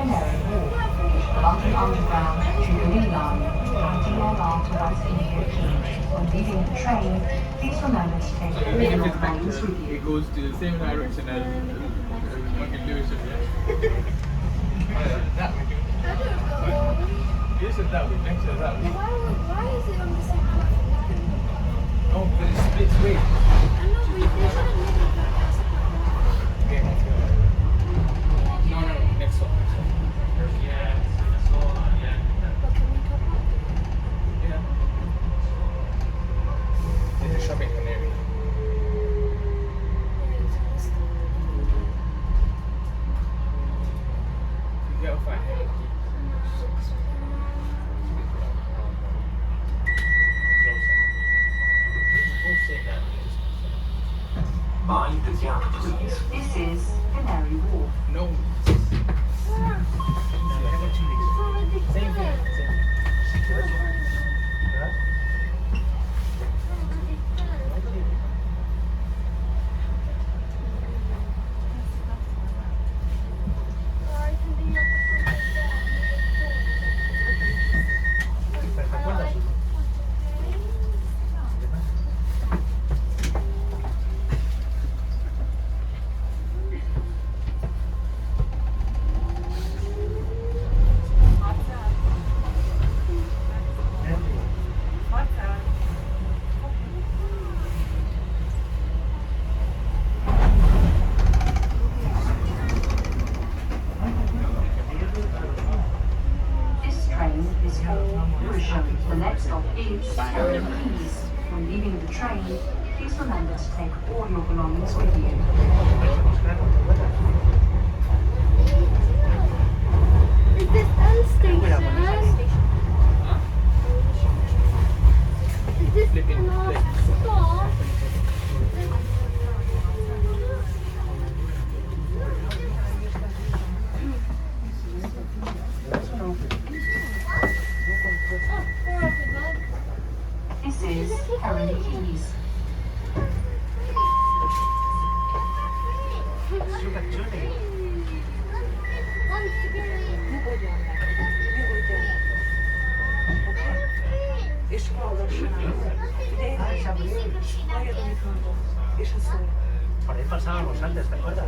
Canary Wharf, London Underground, Jubilee Line, and DLR to West India Quay. When leaving the train, please remember to take all your belongings with you. It goes to the same direction as fucking Lewisham, yeah? That way. This is that way, next to that way. Why is it on the same platform? Oh, but it splits ways. I know, but there's not a middle platform. Okay, let's go. No, no, next one. Yeah, that's all, yeah. But can we top up? Yeah. There's a shopping canary. You gotta find it. Mind the gap, please. This is Canary Wharf. No. Same thing. This train is for Lewisham. The next stop is Canary Quays. When leaving the train, please remember to take all your belongings with you. Is this L station? Is this the last stop? This is Canary Quays. Por ahí pasábamos antes, ¿te acuerdas?